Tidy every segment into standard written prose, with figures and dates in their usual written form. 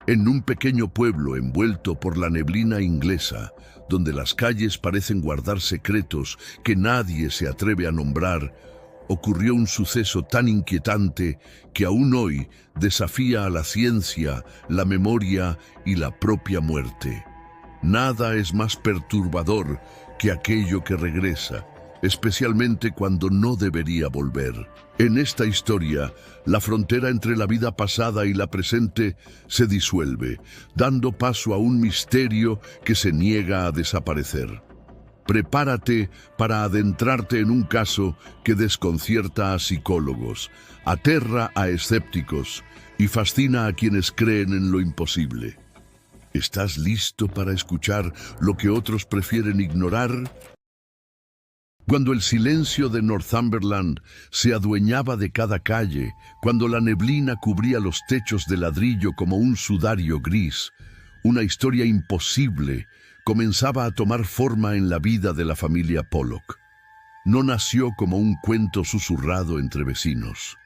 En un pequeño pueblo envuelto por la neblina inglesa, donde las calles parecen guardar secretos que nadie se atreve a nombrar, ocurrió un suceso tan inquietante que aún hoy desafía a la ciencia, la memoria y la propia muerte. Nada es más perturbador que aquello que regresa, especialmente cuando no debería volver. En esta historia, la frontera entre la vida pasada y la presente se disuelve, dando paso a un misterio que se niega a desaparecer. Prepárate para adentrarte en un caso que desconcierta a psicólogos, aterra a escépticos y fascina a quienes creen en lo imposible. ¿Estás listo para escuchar lo que otros prefieren ignorar? Cuando el silencio de Northumberland se adueñaba de cada calle, cuando la neblina cubría los techos de ladrillo como un sudario gris, una historia imposible comenzaba a tomar forma en la vida de la familia Pollock. No nació como un cuento susurrado entre vecinos.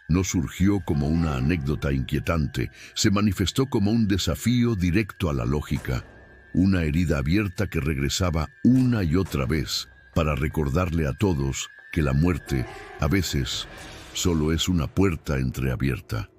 No surgió como una anécdota inquietante, se manifestó como un desafío directo a la lógica, una herida abierta que regresaba una y otra vez para recordarle a todos que la muerte, a veces, solo es una puerta entreabierta.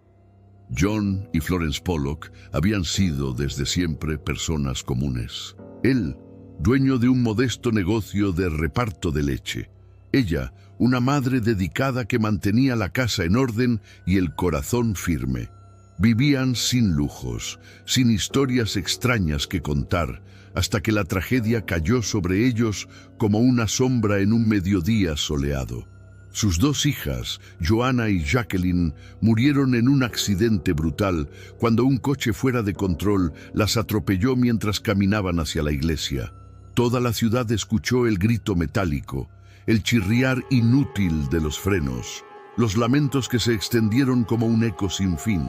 John y Florence Pollock habían sido desde siempre personas comunes. Él, dueño de un modesto negocio de reparto de leche. Ella, una madre dedicada que mantenía la casa en orden y el corazón firme. Vivían sin lujos, sin historias extrañas que contar, hasta que la tragedia cayó sobre ellos como una sombra en un mediodía soleado. Sus dos hijas, Joanna y Jacqueline, murieron en un accidente brutal cuando un coche fuera de control las atropelló mientras caminaban hacia la iglesia. Toda la ciudad escuchó el grito metálico, el chirriar inútil de los frenos, los lamentos que se extendieron como un eco sin fin.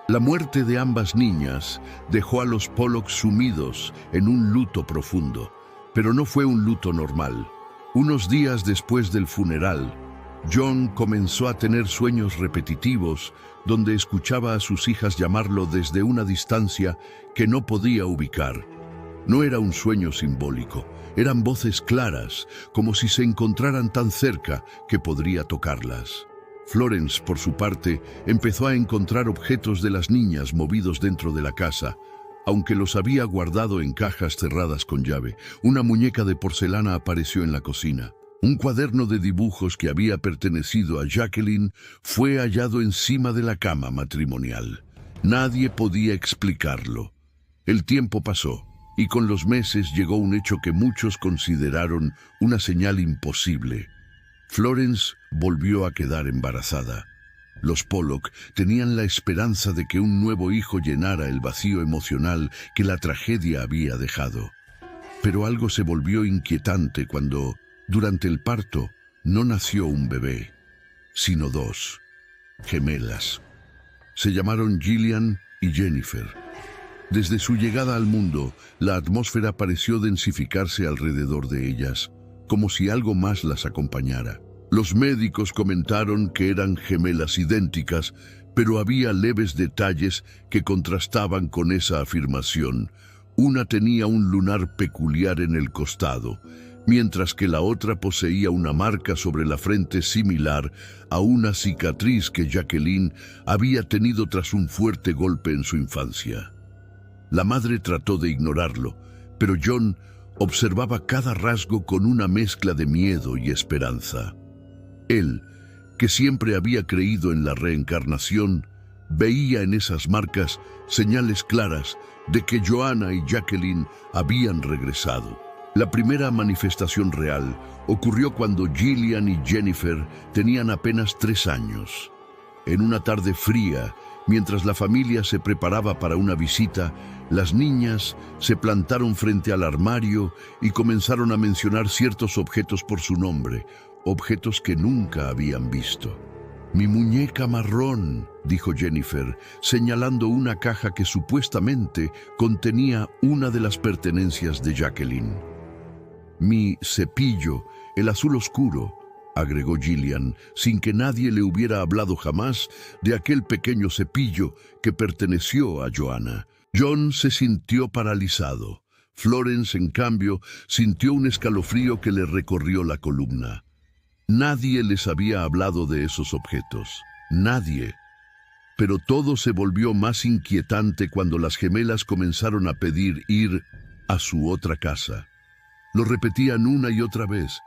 La muerte de ambas niñas dejó a los Pollock sumidos en un luto profundo, pero no fue un luto normal. Unos días después del funeral, John comenzó a tener sueños repetitivos donde escuchaba a sus hijas llamarlo desde una distancia que no podía ubicar. No era un sueño simbólico, eran voces claras, como si se encontraran tan cerca que podría tocarlas. Florence, por su parte, empezó a encontrar objetos de las niñas movidos dentro de la casa, aunque los había guardado en cajas cerradas con llave. Una muñeca de porcelana apareció en la cocina. Un cuaderno de dibujos que había pertenecido a Jacqueline fue hallado encima de la cama matrimonial. Nadie podía explicarlo. El tiempo pasó, y con los meses llegó un hecho que muchos consideraron una señal imposible. Florence volvió a quedar embarazada. Los Pollock tenían la esperanza de que un nuevo hijo llenara el vacío emocional que la tragedia había dejado. Pero algo se volvió inquietante cuando, durante el parto, no nació un bebé, sino dos, gemelas. Se llamaron Gillian y Jennifer. Desde su llegada al mundo, la atmósfera pareció densificarse alrededor de ellas, como si algo más las acompañara. Los médicos comentaron que eran gemelas idénticas, pero había leves detalles que contrastaban con esa afirmación. Una tenía un lunar peculiar en el costado, mientras que la otra poseía una marca sobre la frente similar a una cicatriz que Jacqueline había tenido tras un fuerte golpe en su infancia. La madre trató de ignorarlo, pero John observaba cada rasgo con una mezcla de miedo y esperanza. Él, que siempre había creído en la reencarnación, veía en esas marcas señales claras de que Joanna y Jacqueline habían regresado. La primera manifestación real ocurrió cuando Gillian y Jennifer tenían apenas 3 años. En una tarde fría, mientras la familia se preparaba para una visita, las niñas se plantaron frente al armario y comenzaron a mencionar ciertos objetos por su nombre, objetos que nunca habían visto. «Mi muñeca marrón», dijo Jennifer, señalando una caja que supuestamente contenía una de las pertenencias de Jacqueline. «Mi cepillo, el azul oscuro», agregó Gillian, sin que nadie le hubiera hablado jamás de aquel pequeño cepillo que perteneció a Joanna. John se sintió paralizado. Florence, en cambio, sintió un escalofrío que le recorrió la columna. Nadie les había hablado de esos objetos. Nadie. Pero todo se volvió más inquietante cuando las gemelas comenzaron a pedir ir a su otra casa. Lo repetían una y otra vez.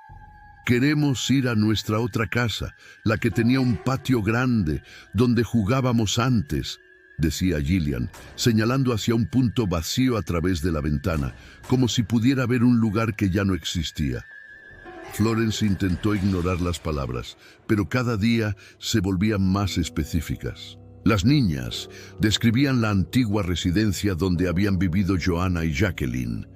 Queremos ir a nuestra otra casa, la que tenía un patio grande, donde jugábamos antes, decía Gillian, señalando hacia un punto vacío a través de la ventana, como si pudiera ver un lugar que ya no existía. Florence intentó ignorar las palabras, pero cada día se volvían más específicas. Las niñas describían la antigua residencia donde habían vivido Joanna y Jacqueline.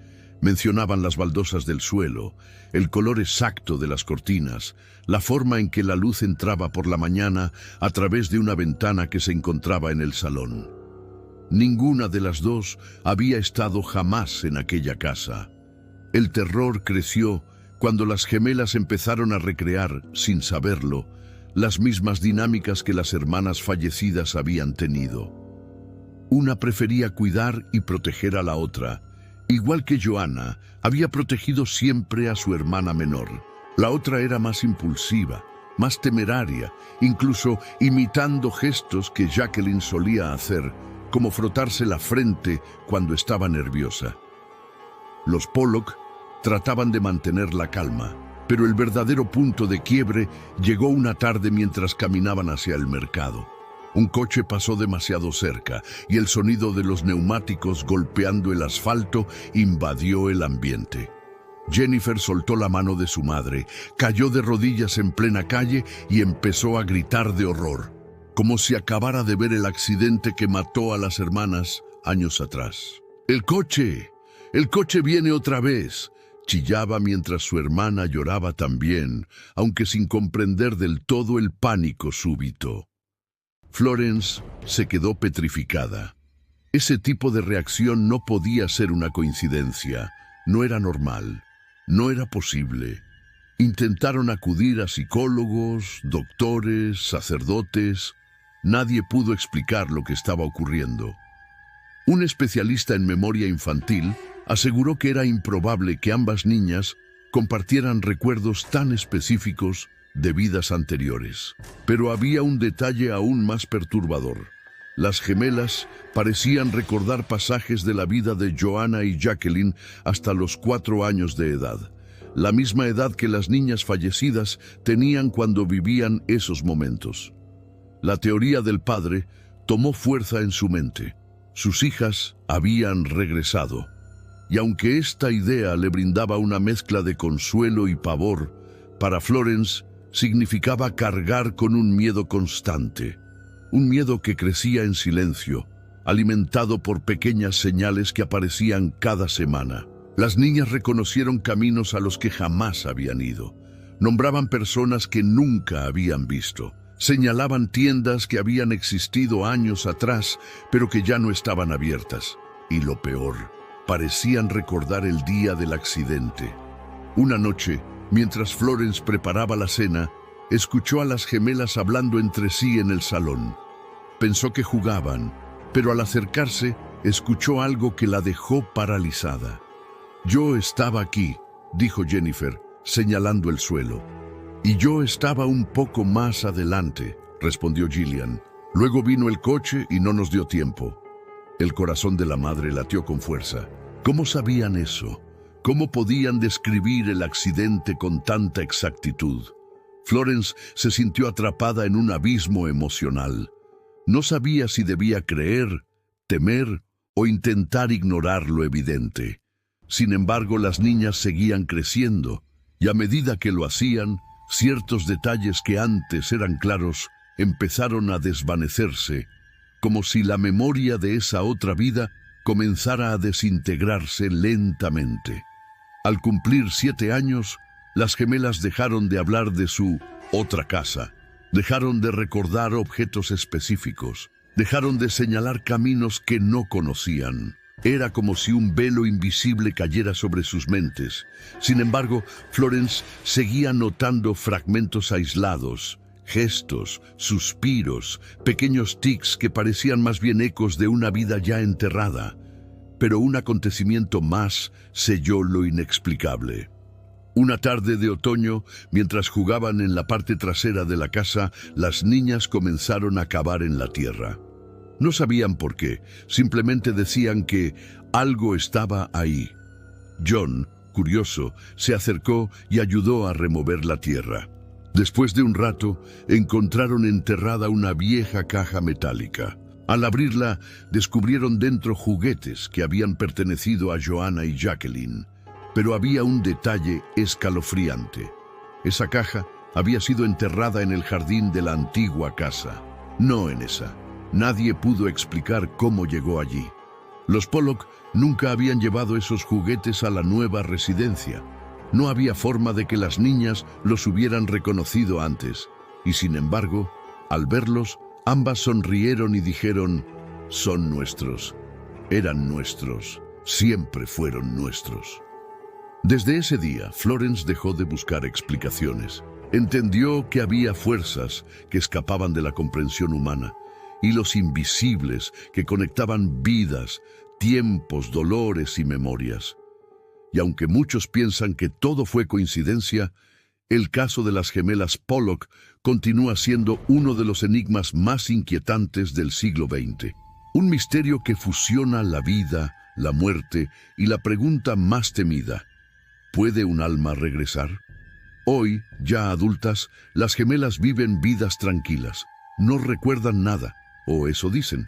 Mencionaban las baldosas del suelo, el color exacto de las cortinas, la forma en que la luz entraba por la mañana a través de una ventana que se encontraba en el salón. Ninguna de las dos había estado jamás en aquella casa. El terror creció cuando las gemelas empezaron a recrear, sin saberlo, las mismas dinámicas que las hermanas fallecidas habían tenido. Una prefería cuidar y proteger a la otra. Igual que Joanna, había protegido siempre a su hermana menor. La otra era más impulsiva, más temeraria, incluso imitando gestos que Jacqueline solía hacer, como frotarse la frente cuando estaba nerviosa. Los Pollock trataban de mantener la calma, pero el verdadero punto de quiebre llegó una tarde mientras caminaban hacia el mercado. Un coche pasó demasiado cerca y el sonido de los neumáticos golpeando el asfalto invadió el ambiente. Jennifer soltó la mano de su madre, cayó de rodillas en plena calle y empezó a gritar de horror, como si acabara de ver el accidente que mató a las hermanas años atrás. ¡El coche! ¡El coche viene otra vez!, chillaba mientras su hermana lloraba también, aunque sin comprender del todo el pánico súbito. Florence se quedó petrificada. Ese tipo de reacción no podía ser una coincidencia, no era normal, no era posible. Intentaron acudir a psicólogos, doctores, sacerdotes. Nadie pudo explicar lo que estaba ocurriendo. Un especialista en memoria infantil aseguró que era improbable que ambas niñas compartieran recuerdos tan específicos de vidas anteriores. Pero había un detalle aún más perturbador. Las gemelas parecían recordar pasajes de la vida de Joanna y Jacqueline hasta los 4 años de edad, la misma edad que las niñas fallecidas tenían cuando vivían esos momentos. La teoría del padre tomó fuerza en su mente. Sus hijas habían regresado. Y aunque esta idea le brindaba una mezcla de consuelo y pavor, para Florence significaba cargar con un miedo constante, un miedo que crecía en silencio, alimentado por pequeñas señales que aparecían cada semana. Las niñas reconocieron caminos a los que jamás habían ido, nombraban personas que nunca habían visto, señalaban tiendas que habían existido años atrás, pero que ya no estaban abiertas. Y lo peor, parecían recordar el día del accidente. Una noche, mientras Florence preparaba la cena, escuchó a las gemelas hablando entre sí en el salón. Pensó que jugaban, pero al acercarse, escuchó algo que la dejó paralizada. «Yo estaba aquí», dijo Jennifer, señalando el suelo. «Y yo estaba un poco más adelante», respondió Gillian. «Luego vino el coche y no nos dio tiempo». El corazón de la madre latió con fuerza. ¿Cómo sabían eso? ¿Cómo podían describir el accidente con tanta exactitud? Florence se sintió atrapada en un abismo emocional. No sabía si debía creer, temer o intentar ignorar lo evidente. Sin embargo, las niñas seguían creciendo, y a medida que lo hacían, ciertos detalles que antes eran claros empezaron a desvanecerse, como si la memoria de esa otra vida comenzara a desintegrarse lentamente. Al cumplir 7 años, las gemelas dejaron de hablar de su otra casa, dejaron de recordar objetos específicos, dejaron de señalar caminos que no conocían. Era como si un velo invisible cayera sobre sus mentes. Sin embargo, Florence seguía notando fragmentos aislados, gestos, suspiros, pequeños tics que parecían más bien ecos de una vida ya enterrada. Pero un acontecimiento más selló lo inexplicable. Una tarde de otoño, mientras jugaban en la parte trasera de la casa, las niñas comenzaron a cavar en la tierra. No sabían por qué, simplemente decían que algo estaba ahí. John, curioso, se acercó y ayudó a remover la tierra. Después de un rato, encontraron enterrada una vieja caja metálica. Al abrirla, descubrieron dentro juguetes que habían pertenecido a Joanna y Jacqueline. Pero había un detalle escalofriante. Esa caja había sido enterrada en el jardín de la antigua casa, no en esa. Nadie pudo explicar cómo llegó allí. Los Pollock nunca habían llevado esos juguetes a la nueva residencia. No había forma de que las niñas los hubieran reconocido antes. Y sin embargo, al verlos, ambas sonrieron y dijeron: «Son nuestros, eran nuestros, siempre fueron nuestros». Desde ese día, Florence dejó de buscar explicaciones. Entendió que había fuerzas que escapaban de la comprensión humana, hilos invisibles que conectaban vidas, tiempos, dolores y memorias. Y aunque muchos piensan que todo fue coincidencia, el caso de las gemelas Pollock continúa siendo uno de los enigmas más inquietantes del siglo XX. Un misterio que fusiona la vida, la muerte y la pregunta más temida: ¿puede un alma regresar? Hoy, ya adultas, las gemelas viven vidas tranquilas. No recuerdan nada, o eso dicen.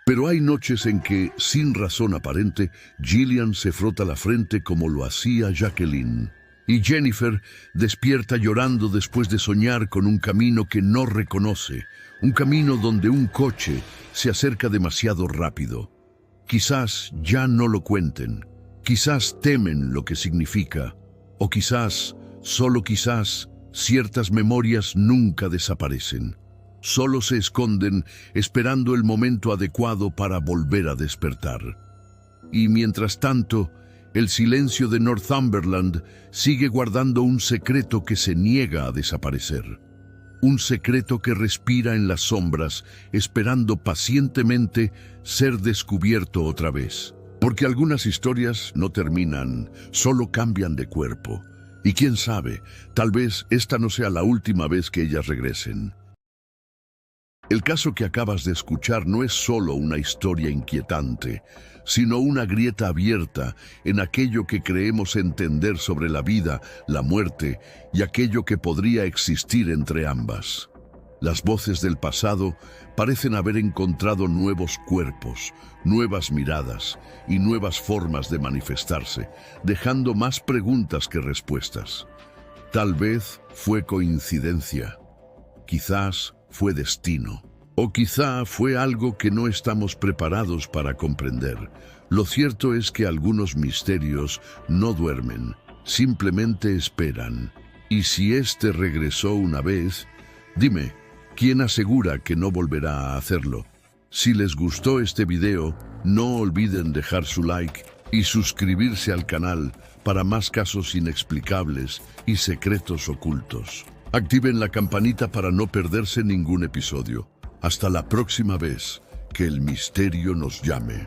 Pero hay noches en que, sin razón aparente, Gillian se frota la frente como lo hacía Jacqueline. Y Jennifer despierta llorando después de soñar con un camino que no reconoce, un camino donde un coche se acerca demasiado rápido. Quizás ya no lo cuenten. Quizás temen lo que significa, o quizás, solo quizás, ciertas memorias nunca desaparecen. Solo se esconden esperando el momento adecuado para volver a despertar. Y mientras tanto, el silencio de Northumberland sigue guardando un secreto que se niega a desaparecer. Un secreto que respira en las sombras, esperando pacientemente ser descubierto otra vez. Porque algunas historias no terminan, solo cambian de cuerpo. Y quién sabe, tal vez esta no sea la última vez que ellas regresen. El caso que acabas de escuchar no es solo una historia inquietante, sino una grieta abierta en aquello que creemos entender sobre la vida, la muerte y aquello que podría existir entre ambas. Las voces del pasado parecen haber encontrado nuevos cuerpos, nuevas miradas y nuevas formas de manifestarse, dejando más preguntas que respuestas. Tal vez fue coincidencia, quizás fue destino, o quizá fue algo que no estamos preparados para comprender. Lo cierto es que algunos misterios no duermen, simplemente esperan. Y si este regresó una vez, dime, ¿quién asegura que no volverá a hacerlo? Si les gustó este video, no olviden dejar su like y suscribirse al canal para más casos inexplicables y secretos ocultos. Activen la campanita para no perderse ningún episodio. Hasta la próxima vez que el misterio nos llame.